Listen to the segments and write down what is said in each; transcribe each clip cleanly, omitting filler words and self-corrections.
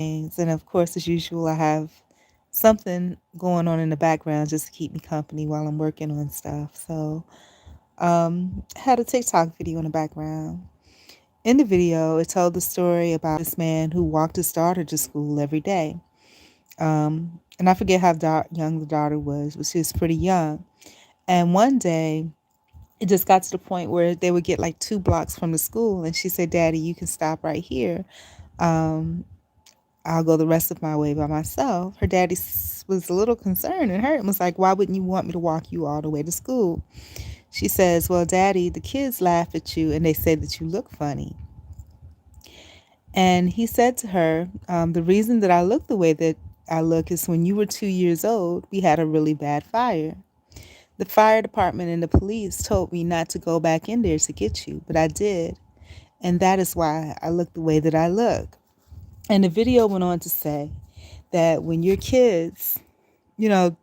And of course, as usual, I have something going on in the background just to keep me company while I'm working on stuff. So, I had a TikTok video in the background. In the video, it told the story about this man who walked his daughter to school every day. And I forget how young the daughter was, but she was pretty young. And one day, it just got to the point where they would get like 2 blocks from the school, and she said, "Daddy, you can stop right here. Um, I'll go the rest of my way by myself." Her daddy was a little concerned and hurt and was like, "Why wouldn't you want me to walk you all the way to school?" She says, "Well, Daddy, the kids laugh at you and they say that you look funny." And he said to her, "The reason that I look the way that I look is when you were 2 years old, we had a really bad fire. The fire department and the police told me not to go back in there to get you, but I did. And that is why I look the way that I look." And the video went on to say that when your kids,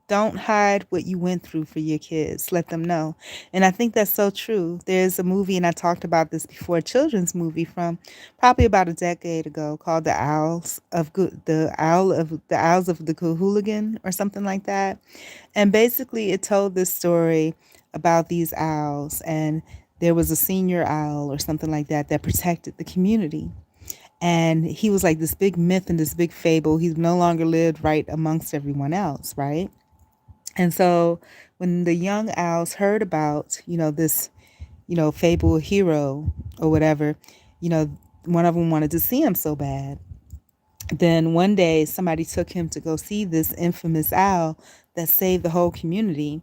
don't hide what you went through for your kids. Let them know. And I think that's so true. There's a movie, and I talked about this before, a children's movie from probably about a decade ago called The Owls of the Hooligan or something like that. And basically it told this story about these owls, and there was a senior owl or something like that that protected the community. And he was like this big myth and this big fable. He no longer lived right amongst everyone else, right? And so when the young owls heard about, this, fable hero or whatever, you know, one of them wanted to see him so bad. Then one day somebody took him to go see this infamous owl that saved the whole community.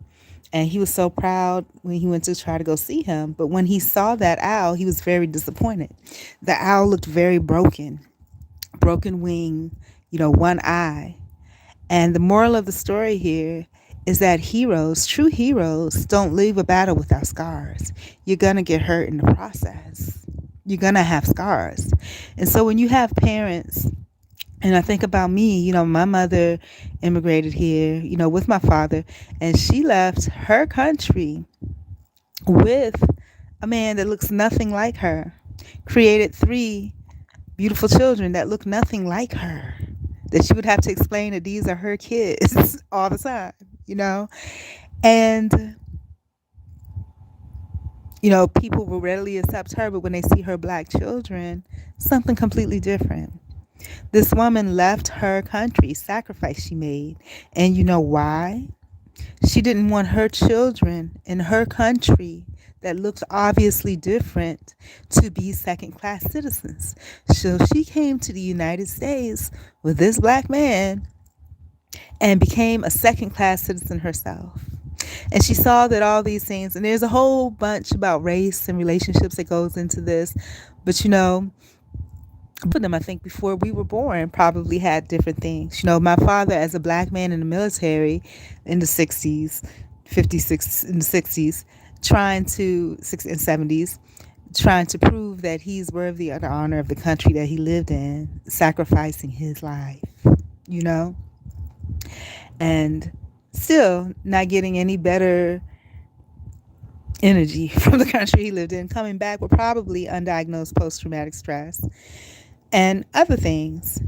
And he was so proud when he went to try to go see him. But when he saw that owl, he was very disappointed. The owl looked very broken wing, one eye. And the moral of the story here is that true heroes, don't leave a battle without scars. You're going to get hurt in the process. You're going to have scars. And so when you have parents, and I think about me, my mother immigrated here, with my father, and she left her country with a man that looks nothing like her, created 3 beautiful children that look nothing like her, that she would have to explain that these are her kids all the time, And, people will readily accept her, but when they see her black children, something completely different. This woman left her country, sacrifice she made. And you know why? She didn't want her children in her country that looked obviously different to be second-class citizens. So she came to the United States with this black man and became a second-class citizen herself. And she saw that all these things, and there's a whole bunch about race and relationships that goes into this, but both of them, I think, before we were born, probably had different things. My father, as a black man in the military in the 60s, 56 in the 60s, six and 70s, trying to prove that he's worthy of the honor of the country that he lived in, sacrificing his life, you know, and still not getting any better energy from the country he lived in, coming back with probably undiagnosed post-traumatic stress and other things,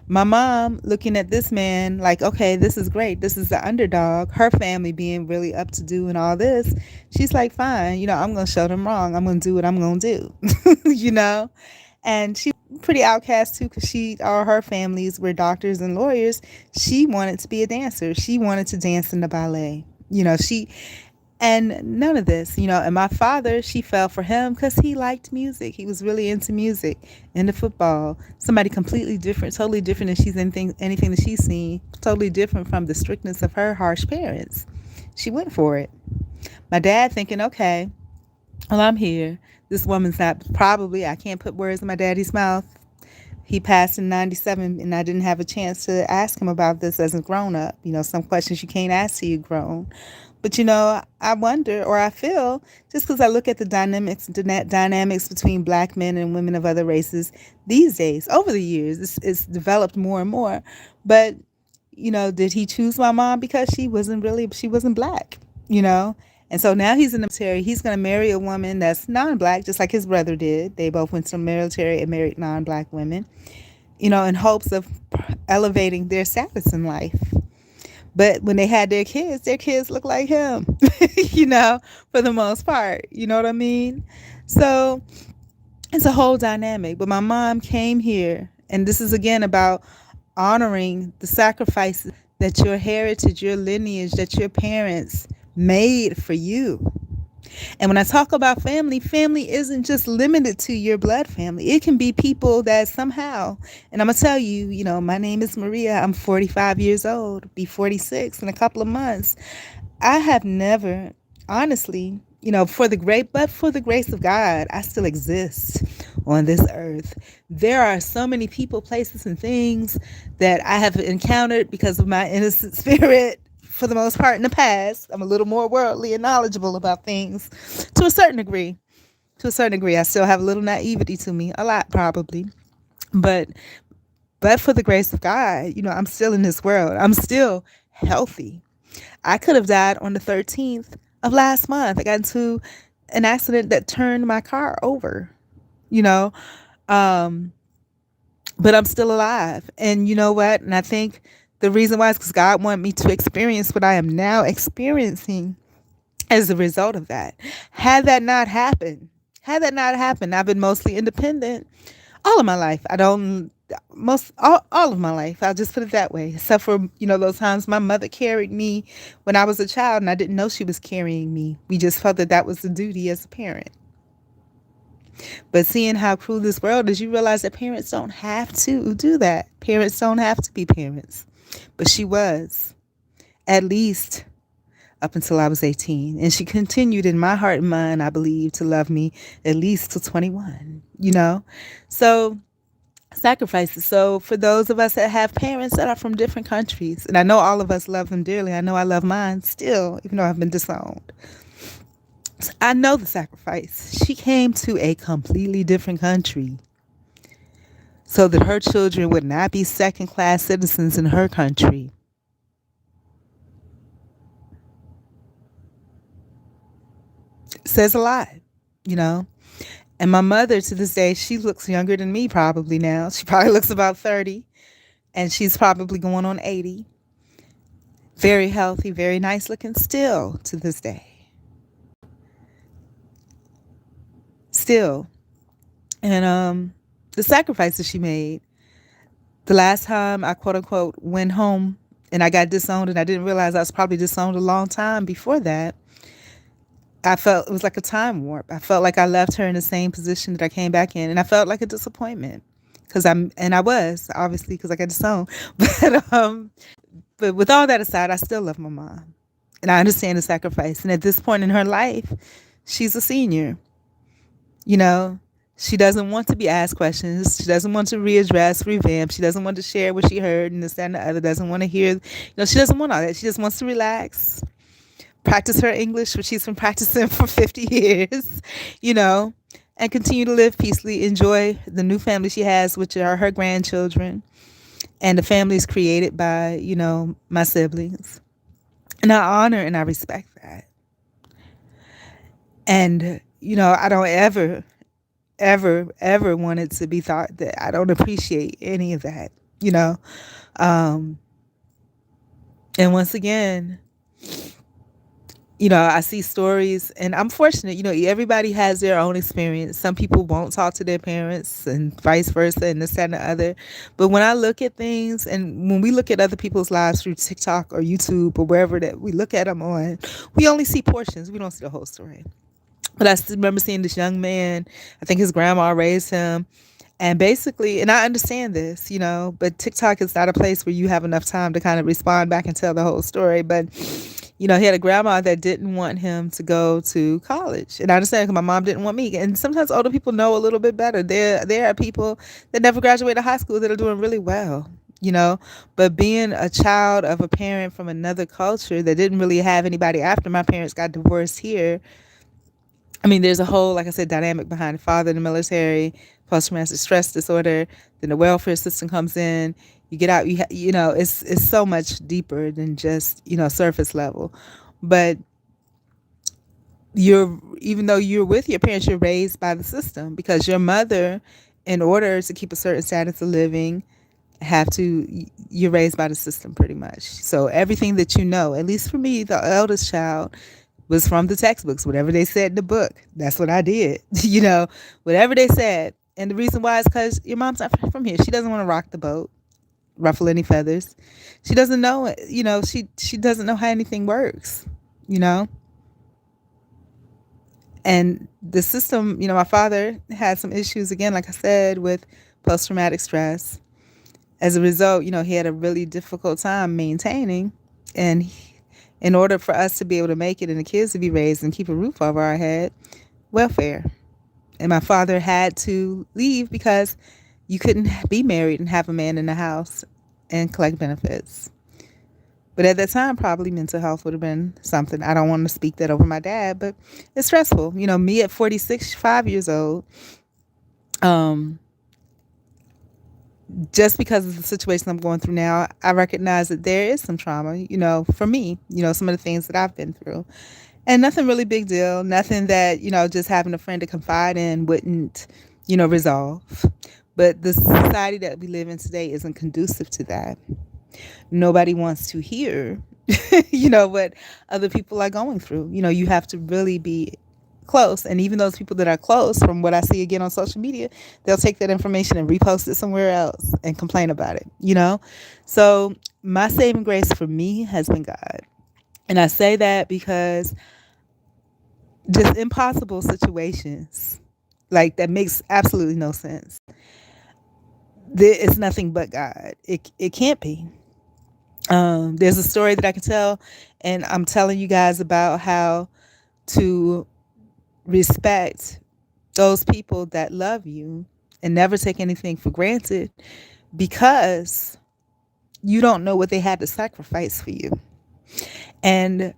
My mom looking at this man like, okay, this is great. This is the underdog. Her family being really up to do and all this. She's like, fine, I'm going to show them wrong. I'm going to do what I'm going to do, And she pretty outcast too, because all her families were doctors and lawyers. She wanted to be a dancer. She wanted to dance in the ballet. And none of this, and my father, she fell for him because he liked music. He was really into music, into football. Somebody completely different, totally different than anything that she's seen, totally different from the strictness of her harsh parents. She went for it. My dad thinking, okay, well, I'm here. This woman's I can't put words in my daddy's mouth. He passed in 97, and I didn't have a chance to ask him about this as a grown-up. Some questions you can't ask till you're grown. But, I wonder, or I feel, just because I look at the dynamics between black men and women of other races these days, over the years, it's developed more and more. But, did he choose my mom because she wasn't black, And so now he's in the military. He's going to marry a woman that's non-black, just like his brother did. They both went to the military and married non-black women. in hopes of elevating their status in life. But when they had their kids look like him, for the most part. You know what I mean? So it's a whole dynamic. But my mom came here, and this is again about honoring the sacrifices that your heritage, your lineage, that your parents made for you. And when I talk about family, family isn't just limited to your blood family. It can be people that somehow, and I'm going to tell you, my name is Maria. I'm 45 years old, be 46 in a couple of months. I have never, honestly, but for the grace of God, I still exist on this earth. There are so many people, places, and things that I have encountered because of my innocent spirit. For the most part, in the past, I'm a little more worldly and knowledgeable about things to a certain degree. To a certain degree, I still have a little naivety to me, a lot probably, but for the grace of God, I'm still in this world. I'm still healthy. I could have died on the 13th of last month. I got into an accident that turned my car over, you know, um, but I'm still alive. And you know what? And I think the reason why is because God wanted me to experience what I am now experiencing as a result of that. Had that not happened, I've been mostly independent all of my life. I don't most all of my life. I'll just put it that way. Except for, those times my mother carried me when I was a child and I didn't know she was carrying me. We just felt that that was the duty as a parent. But seeing how cruel this world is, you realize that parents don't have to do that. Parents don't have to be parents. But she was, at least up until I was 18. And she continued in my heart and mind, I believe, to love me at least till 21. So sacrifices. So for those of us that have parents that are from different countries, and I know all of us love them dearly. I know I love mine still, even though I've been disowned. So I know the sacrifice. She came to a completely different country so that her children would not be second class citizens in her country. It says a lot, you know. And my mother, to this day, she looks younger than me probably now. She probably looks about 30, and she's probably going on 80. Very healthy, very nice looking still to this day. Still. And the sacrifices she made. The last time I quote unquote went home and I got disowned, and I didn't realize I was probably disowned a long time before that, I felt it was like a time warp. I felt like I left her in the same position that I came back in, and I felt like a disappointment I was obviously because I got disowned, but with all that aside, I still love my mom, and I understand the sacrifice. And at this point in her life, she's a senior. You know, she doesn't want to be asked questions. She doesn't want to readdress, revamp. She doesn't want to share what she heard and this, that, and the other. Doesn't want to hear, she doesn't want all that. She just wants to relax, practice her English, which she's been practicing for 50 years, you know, and continue to live peacefully, enjoy the new family she has, which are her grandchildren, and the families created by, my siblings. And I honor and I respect that. And, I don't ever want it to be thought that I don't appreciate any of that, you know. Um, and once again, I see stories, and I'm fortunate, everybody has their own experience. Some people won't talk to their parents and vice versa and this, that, and the other. But when I look at things, and when we look at other people's lives through TikTok or YouTube or wherever that we look at them on, we only see portions. We don't see the whole story. But I still remember seeing this young man, I think his grandma raised him. And basically, and I understand this, but TikTok is not a place where you have enough time to kind of respond back and tell the whole story. But, he had a grandma that didn't want him to go to college. And I understand because my mom didn't want me. And sometimes older people know a little bit better. There are people that never graduated high school that are doing really well, But being a child of a parent from another culture that didn't really have anybody after my parents got divorced here, I mean, there's a whole, like I said, dynamic behind it. Father in the military, post-traumatic stress disorder, then the welfare system comes in. You get out, it's so much deeper than just, surface level. But even though you're with your parents, you're raised by the system because your mother in order to keep a certain status of living, you're raised by the system pretty much. So everything that you know, at least for me, the eldest child, was from the textbooks. Whatever they said in the book, that's what I did. Whatever they said. And the reason why is because your mom's not from here. She doesn't want to rock the boat, ruffle any feathers. She doesn't know, she doesn't know how anything works, you know? And the system, my father had some issues, again, like I said, with post traumatic stress. As a result, he had a really difficult time maintaining. And in order for us to be able to make it and the kids to be raised and keep a roof over our head, welfare. And my father had to leave because you couldn't be married and have a man in the house and collect benefits. But at that time, probably mental health would have been something. I don't want to speak that over my dad, but it's stressful. Me at 46, 5 years old, just because of the situation I'm going through now, I recognize that there is some trauma, for me, some of the things that I've been through. And nothing really big deal, nothing that, just having a friend to confide in wouldn't, resolve. But the society that we live in today isn't conducive to that. Nobody wants to hear, what other people are going through. You have to really be close. And even those people that are close, from what I see again on social media, they'll take that information and repost it somewhere else and complain about it. So my saving grace for me has been God. And I say that because just impossible situations, like, that makes absolutely no sense. It's nothing but God. It can't be. There's a story that I can tell, and I'm telling you guys about how to respect those people that love you and never take anything for granted, because you don't know what they had to sacrifice for you. And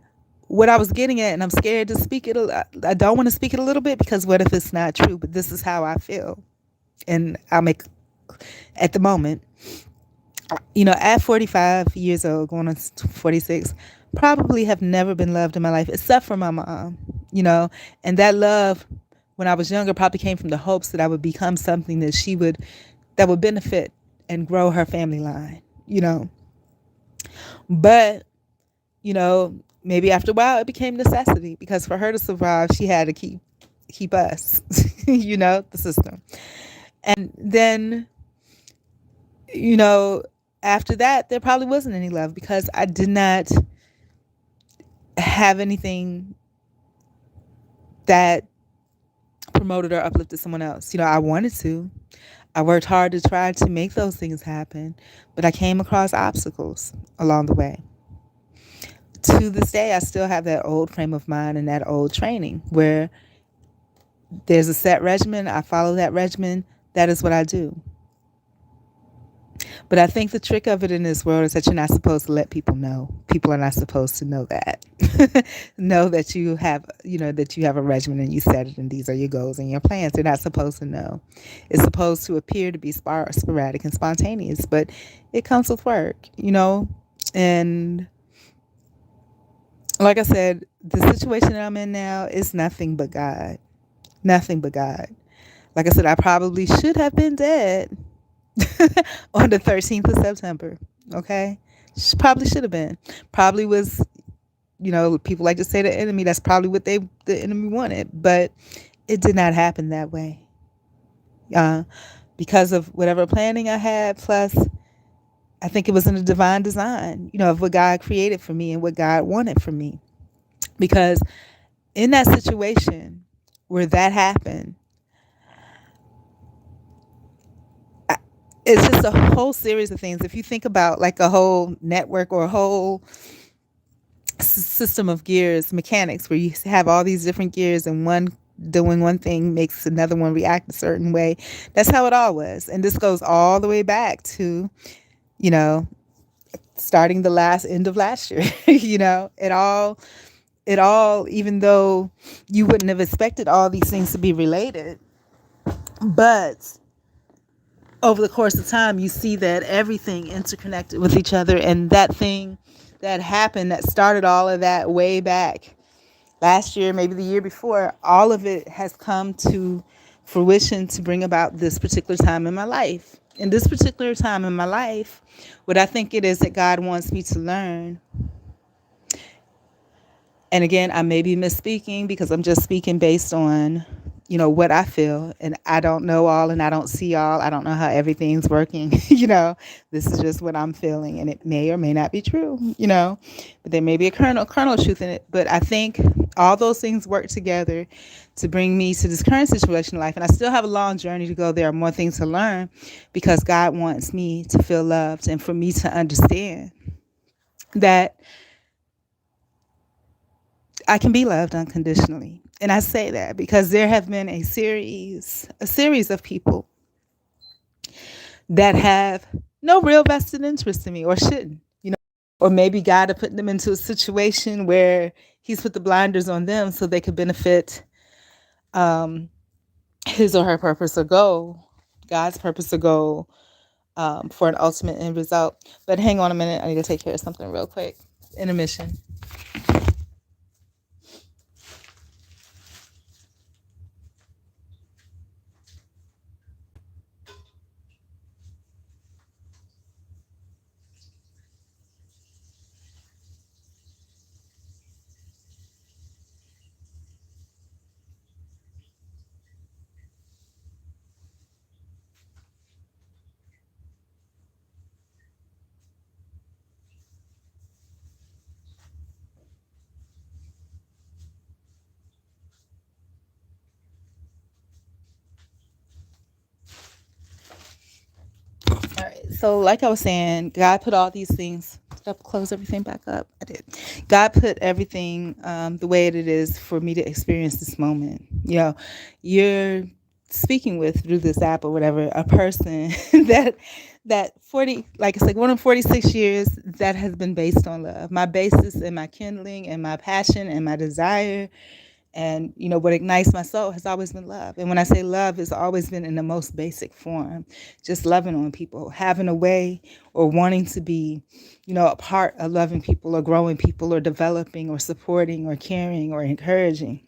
what I was getting at, and I'm scared to speak it, I don't want to speak it a little bit, because what if it's not true? But this is how I feel. And at the moment, at 45 years old, going on 46, probably have never been loved in my life except for my mom, and that love when I was younger probably came from the hopes that I would become something that would benefit and grow her family line. But, maybe after a while it became necessity, because for her to survive, she had to keep us, the system. And then, after that, there probably wasn't any love, because I did not have anything that promoted or uplifted someone else. I wanted to. I worked hard to try to make those things happen, but I came across obstacles along the way. To this day, I still have that old frame of mind and that old training where there's a set regimen. I follow that regimen. That is what I do. But I think the trick of it in this world is that you're not supposed to let people know. People are not supposed to know that. Know that you have a regimen and you set it, and these are your goals and your plans. They're not supposed to know. It's supposed to appear to be sporadic and spontaneous, but it comes with work, And like I said, the situation that I'm in now is nothing but God. Nothing but God. Like I said, I probably should have been dead on the 13th of September. Okay? Probably should have been. Probably was, people like to say the enemy. That's probably what the enemy wanted. But it did not happen that way. Because of whatever planning I had, plus I think it was in the divine design, of what God created for me and what God wanted for me. Because in that situation where that happened, it's just a whole series of things. If you think about like a whole network or a whole system of gears, mechanics, where you have all these different gears and one doing one thing makes another one react a certain way. That's how it all was. And this goes all the way back to, starting end of last year. It all, even though you wouldn't have expected all these things to be related, but over the course of time, you see that everything interconnected with each other, and that thing that happened that started all of that way back last year, maybe the year before, all of it has come to fruition to bring about this particular time in my life. In this particular time in my life, what I think it is that God wants me to learn, and again, I may be misspeaking because I'm just speaking based on, what I feel. And I don't know all and I don't see all. I don't know how everything's working. This is just what I'm feeling. And it may or may not be true. But there may be a kernel of truth in it. But I think all those things work together to bring me to this current situation in life. And I still have a long journey to go. There are more things to learn because God wants me to feel loved and for me to understand that I can be loved unconditionally. And I say that because there have been a series of people that have no real vested interest in me or shouldn't. Or maybe God had put them into a situation where he's put the blinders on them so they could benefit um, his or her purpose or goal, God's purpose or goal for an ultimate end result. But hang on a minute. I need to take care of something real quick. Intermission. All right. So, like I was saying, God put all these things. Did I close everything back up? I did. God put everything the way it is for me to experience this moment. You're speaking with through this app or whatever a person that 40, like it's like one of 46 years that has been based on love. My basis and my kindling and my passion and my desire and what ignites my soul has always been love. And when I say love, it's always been in the most basic form, just loving on people, having a way or wanting to be, a part of loving people or growing people or developing or supporting or caring or encouraging.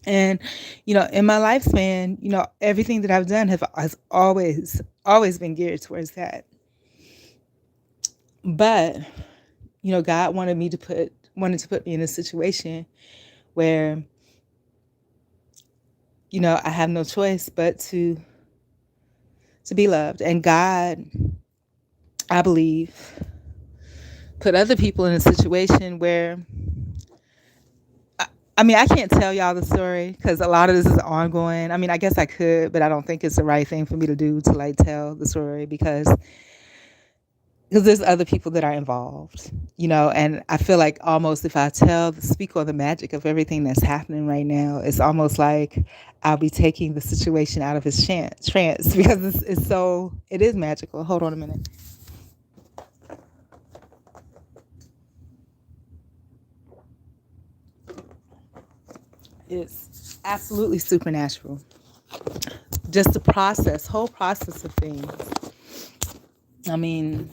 And, in my lifespan, everything that I've done has always been geared towards that. But, God wanted to put me in a situation where I have no choice but to be loved. And God, I believe, put other people in a situation where, I can't tell y'all the story because a lot of this is ongoing. I guess I could, but I don't think it's the right thing for me to do to like tell the story because there's other people that are involved. And I feel like almost if I speak on the magic of everything that's happening right now, it's almost like I'll be taking the situation out of its trance because it is magical. Hold on a minute. It's absolutely supernatural. Just the whole process of things. I mean,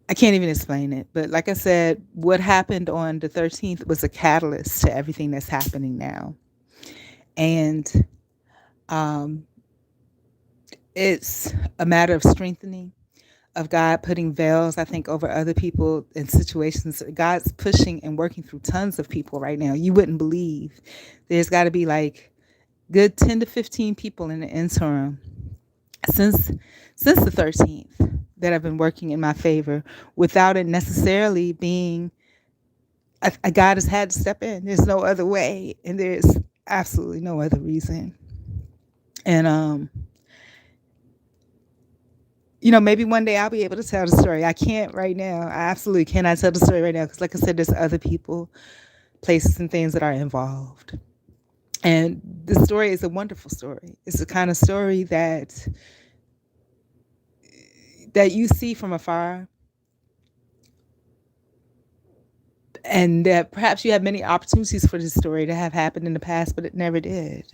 I can't even explain it. But like I said, what happened on the 13th was a catalyst to everything that's happening now. And it's a matter of strengthening, of God putting veils, I think, over other people in situations. God's pushing and working through tons of people right now. You wouldn't believe. There's got to be like good 10 to 15 people in the interim since the 13th that have been working in my favor without it necessarily being a God has had to step in. There's no other way, and there's absolutely no other reason. And maybe one day I'll be able to tell the story. I can't right now. I absolutely cannot tell the story right now because, like I said, there's other people, places, and things that are involved. And the story is a wonderful story. It's the kind of story that you see from afar, and that perhaps you have many opportunities for this story to have happened in the past, but it never did.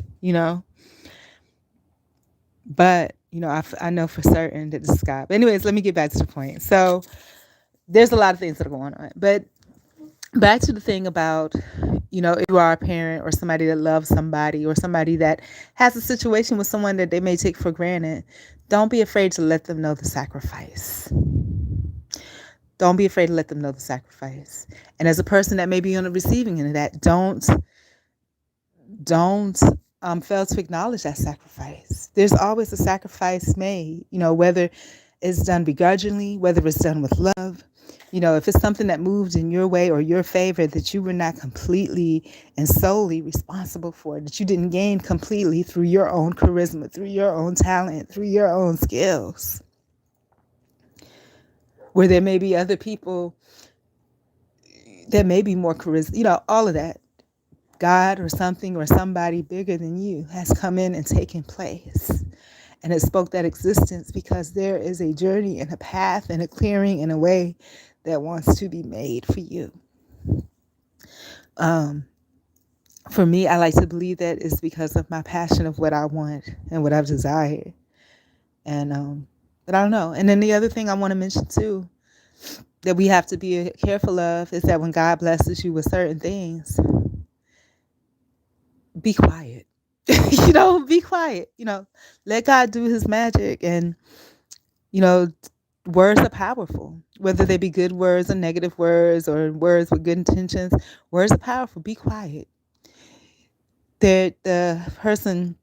But I know for certain that this is God. But anyways, let me get back to the point. So there's a lot of things that are going on, but Back to the thing about, if you are a parent or somebody that loves somebody or somebody that has a situation with someone that they may take for granted, don't be afraid to let them know the sacrifice. Don't be afraid to let them know the sacrifice. And as a person that may be on the receiving end of that, don't fail to acknowledge that sacrifice. There's always a sacrifice made, whether it's done begrudgingly, whether it's done with love. If it's something that moved in your way or your favor that you were not completely and solely responsible for, that you didn't gain completely through your own charisma, through your own talent, through your own skills, where there may be other people that may be more charisma, all of that. God or something or somebody bigger than you has come in and taken place and has spoke that existence, because there is a journey and a path and a clearing and a way that wants to be made for you. For me, I like to believe that it's because of my passion of what I want and what I've desired. And but I don't know. And then the other thing I want to mention too, that we have to be careful of, is that when God blesses you with certain things, be quiet. Be quiet. Let God do his magic. And, you know, words are powerful, whether they be good words or negative words or words with good intentions. Words are powerful. Be quiet. The person,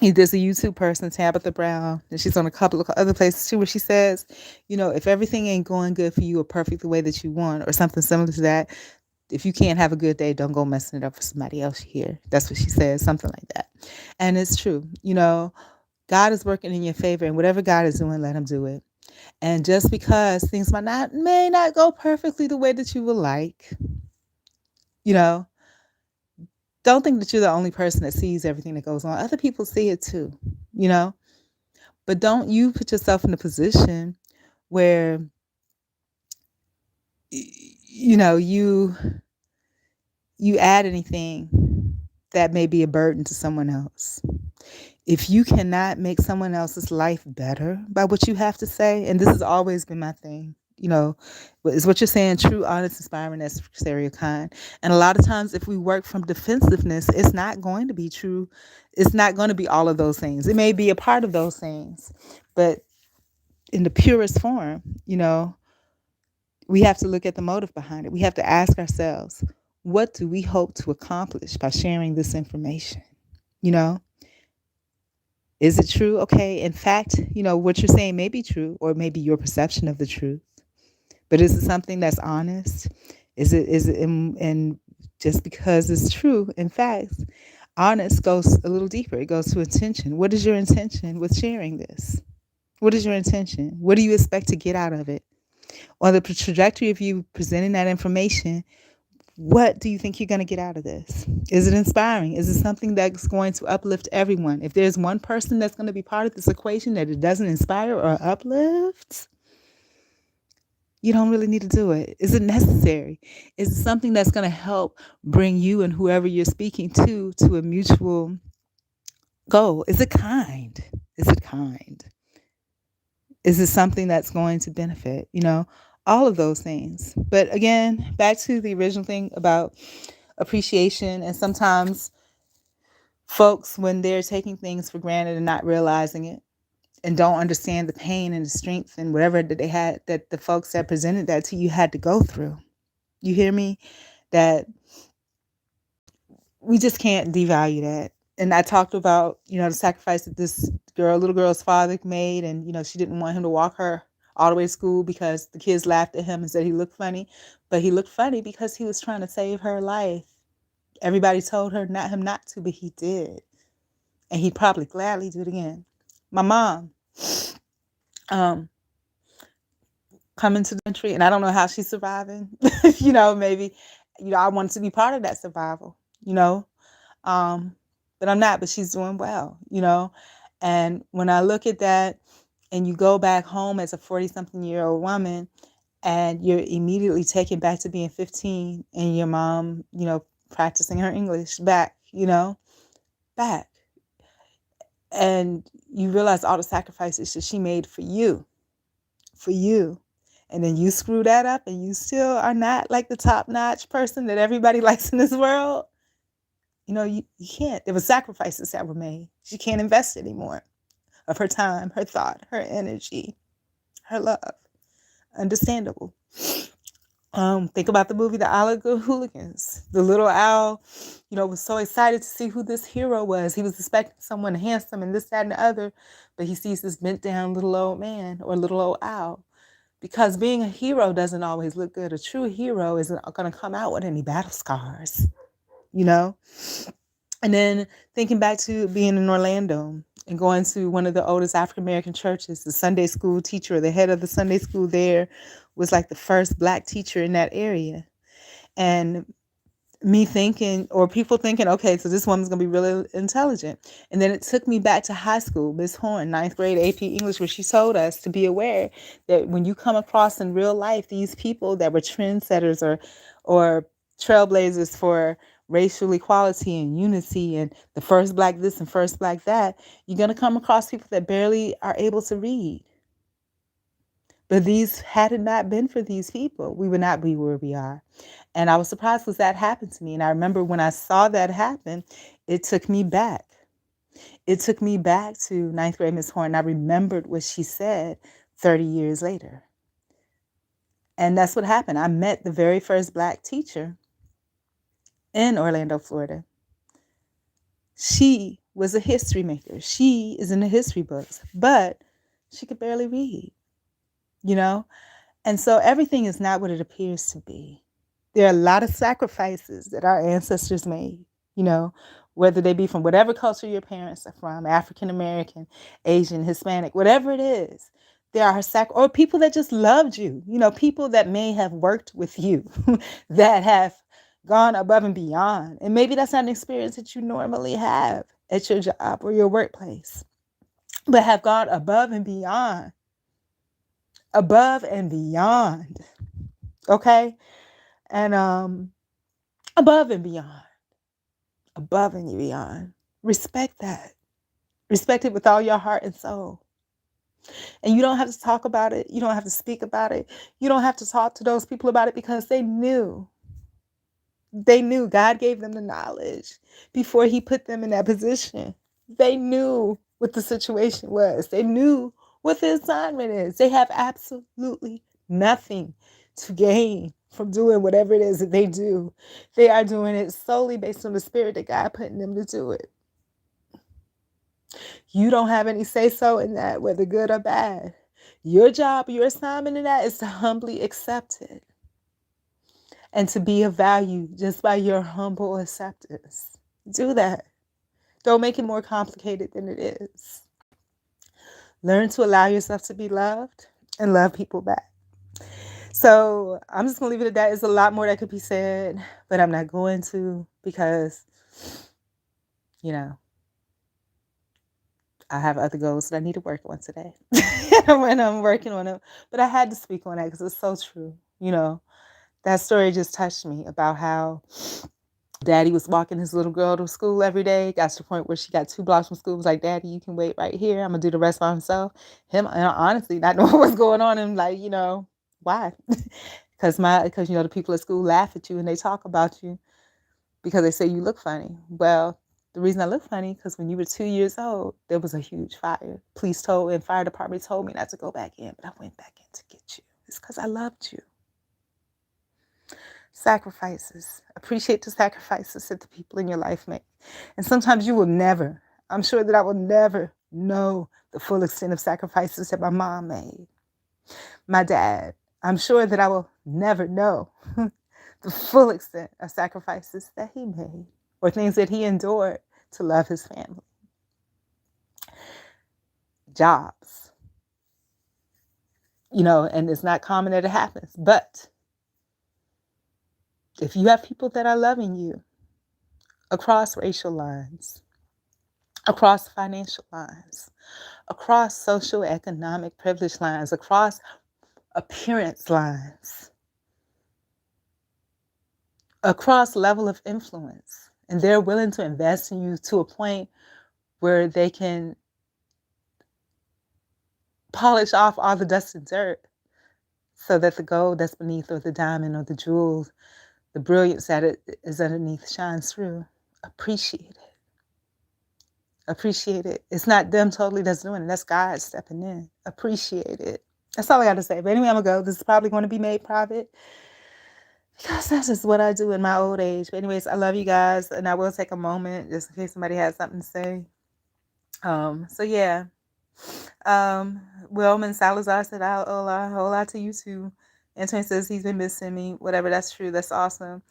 there's a YouTube person, Tabitha Brown, and she's on a couple of other places too, where she says, if everything ain't going good for you or perfect the way that you want or something similar to that, if you can't have a good day, don't go messing it up for somebody else here. That's what she says, something like that. And it's true. God is working in your favor, and whatever God is doing, let him do it. And just because things may not go perfectly the way that you would like, don't think that you're the only person that sees everything that goes on. Other people see it too, but don't you put yourself in a position where, you add anything that may be a burden to someone else. If you cannot make someone else's life better by what you have to say, and this has always been my thing, is what you're saying true, honest, inspiring, necessary, or kind. And a lot of times if we work from defensiveness, it's not going to be true. It's not going to be all of those things. It may be a part of those things, but in the purest form, we have to look at the motive behind it. We have to ask ourselves, what do we hope to accomplish by sharing this information? Is it true? Okay. In fact, what you're saying may be true, or maybe your perception of the truth. But is it something that's honest? And just because it's true, in fact, honest goes a little deeper. It goes to intention. What is your intention with sharing this? What is your intention? What do you expect to get out of it? On the trajectory of you presenting that information, what do you think you're going to get out of this? Is it inspiring? Is it something that's going to uplift everyone? If there's one person that's going to be part of this equation that it doesn't inspire or uplift, you don't really need to do it. Is it necessary? Is it something that's going to help bring you and whoever you're speaking to a mutual goal? Is it kind? Is it kind? Is it something that's going to benefit? All of those things. But again, back to the original thing about appreciation. And sometimes folks, when they're taking things for granted and not realizing it, and don't understand the pain and the strength and whatever that they had, that the folks that presented that to you had to go through. You hear me? That we just can't devalue that. And I talked about, the sacrifice that this little girl's father made. And, she didn't want him to walk her all the way to school because the kids laughed at him and said he looked funny. But he looked funny because he was trying to save her life. Everybody told her not to, but he did. And he'd probably gladly do it again. My mom, coming to the country, and I don't know how she's surviving. Maybe, I wanted to be part of that survival, but I'm not, but she's doing well, and when I look at that and you go back home as a 40-something-year-old woman and you're immediately taken back to being 15 and your mom, practicing her English back, back. And you realize all the sacrifices that she made for you, and then you screw that up and you still are not like the top-notch person that everybody likes in this world, you can't. There were sacrifices that were made. She can't invest anymore of her time, her thought, her energy, her love. Understandable. Think about the movie The Owl Hooligans. The little owl, was so excited to see who this hero was. He was expecting someone handsome and this, that, and the other, but he sees this bent down little old man or little old owl. Because being a hero doesn't always look good. A true hero isn't going to come out with any battle scars, you know? And then thinking back to being in Orlando and going to one of the oldest African American churches, the Sunday school teacher, the head of the Sunday school there was like the first Black teacher in that area. And me thinking, or people thinking, okay, so this woman's going to be really intelligent. And then it took me back to high school, Miss Horn, 9th grade AP English, where she told us to be aware that when you come across in real life these people that were trendsetters or trailblazers for racial equality and unity and the first Black this and first Black that, you're going to come across people that barely are able to read. But had it not been for these people, we would not be where we are. And I was surprised because that happened to me. And I remember when I saw that happen, it took me back. It took me back to 9th grade Miss Horn. I remembered what she said 30 years later. And that's what happened. I met the very first Black teacher in Orlando, Florida. She was a history maker. She is in the history books, but she could barely read, And so everything is not what it appears to be. There are a lot of sacrifices that our ancestors made, whether they be from whatever culture your parents are from, African American, Asian, Hispanic, whatever it is. There are or people that just loved you, people that may have worked with you, that have gone above and beyond. And maybe that's not an experience that you normally have at your job or your workplace, but have gone above and beyond. Above and beyond. Okay? And above and beyond. Above and beyond. Respect that. Respect it with all your heart and soul. And you don't have to talk about it. You don't have to speak about it. You don't have to talk to those people about it because they knew. They knew God gave them the knowledge before he put them in that position. They knew what the situation was. They knew what the assignment is. They have absolutely nothing to gain from doing whatever it is that they do. They are doing it solely based on the spirit that God put in them to do it. You don't have any say-so in that, whether good or bad. Your job, your assignment in that is to humbly accept it and to be of value just by your humble acceptance. Do that. Don't make it more complicated than it is. Learn to allow yourself to be loved and love people back. So I'm just going to leave it at that. There's a lot more that could be said, but I'm not going to because, I have other goals that I need to work on today when I'm working on them. But I had to speak on that because it's so true. That story just touched me about how Daddy was walking his little girl to school every day. Got to the point where she got 2 blocks from school. Was like, Daddy, you can wait right here. I'm going to do the rest by himself. Him, honestly, not knowing what's going on. And like, why? Because the people at school laugh at you and they talk about you because they say you look funny. Well, the reason I look funny because when you were 2 years old, there was a huge fire. Police and fire department told me not to go back in, but I went back in to get you. It's because I loved you. Sacrifices. Appreciate the sacrifices that the people in your life make. And sometimes you will never, I'm sure that I will never know the full extent of sacrifices that my mom made. My dad, I'm sure that I will never know the full extent of sacrifices that he made or things that he endured to love his family. Jobs. And it's not common that it happens, but if you have people that are loving you across racial lines, across financial lines, across social economic privilege lines, across appearance lines, across level of influence, and they're willing to invest in you to a point where they can polish off all the dust and dirt so that the gold that's beneath, or the diamond or the jewel, the brilliance that it is underneath shines through. Appreciate it. Appreciate it. It's not them totally that's doing it. That's God stepping in. Appreciate it. That's all I got to say. But anyway, I'm going to go. This is probably going to be made private because that's just what I do in my old age. But anyways, I love you guys. And I will take a moment just in case somebody has something to say. So yeah. Wilman Salazar said, "I owe a whole lot to you too." Antoine says he's been missing me. Whatever, that's true. That's awesome.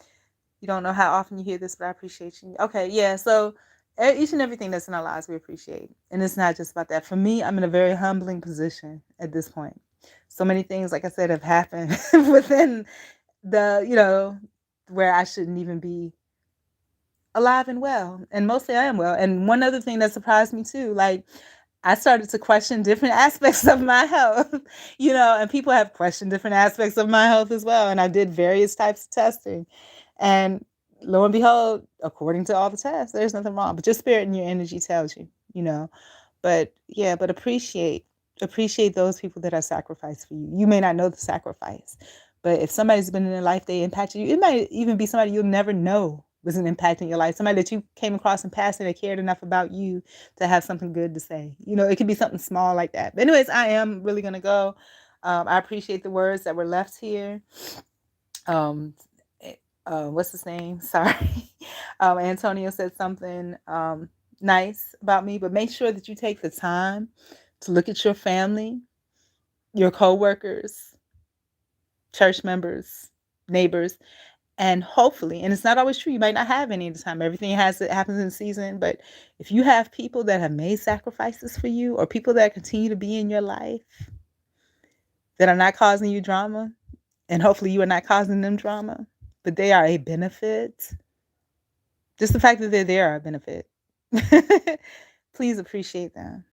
You don't know how often you hear this, but I appreciate you. Okay, yeah. So each and everything that's in our lives, we appreciate, and it's not just about that. For me, I'm in a very humbling position at this point. So many things, like I said, have happened within the where I shouldn't even be alive and well, and mostly I am well. And one other thing that surprised me too, like I started to question different aspects of my health, and people have questioned different aspects of my health as well. And I did various types of testing. And lo and behold, according to all the tests, there's nothing wrong. But your spirit and your energy tells you. But yeah, but appreciate those people that are sacrificed for you. You may not know the sacrifice, but if somebody's been in your life, they impacted you. It might even be somebody you'll never know was an impact in your life. Somebody that you came across in passing that cared enough about you to have something good to say. It could be something small like that. But anyways, I am really gonna go. I appreciate the words that were left here. What's his name? Sorry. Antonio said something nice about me, but make sure that you take the time to look at your family, your coworkers, church members, neighbors, and hopefully, and it's not always true, you might not have any at the time. Everything happens in season, but if you have people that have made sacrifices for you, or people that continue to be in your life that are not causing you drama, and hopefully you are not causing them drama, but they are a benefit. Just the fact that they're there are a benefit. Please appreciate them.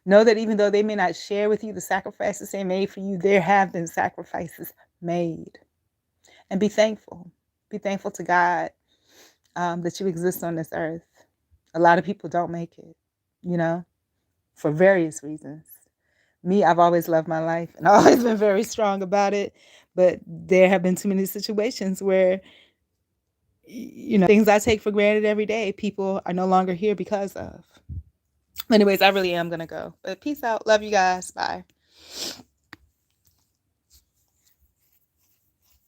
Know that even though they may not share with you the sacrifices they made for you, there have been sacrifices made. And be thankful. Be thankful to God that you exist on this earth. A lot of people don't make it, for various reasons. Me, I've always loved my life and I've always been very strong about it. But there have been too many situations where, things I take for granted every day, people are no longer here because of. Anyways, I really am going to go. But peace out. Love you guys. Bye.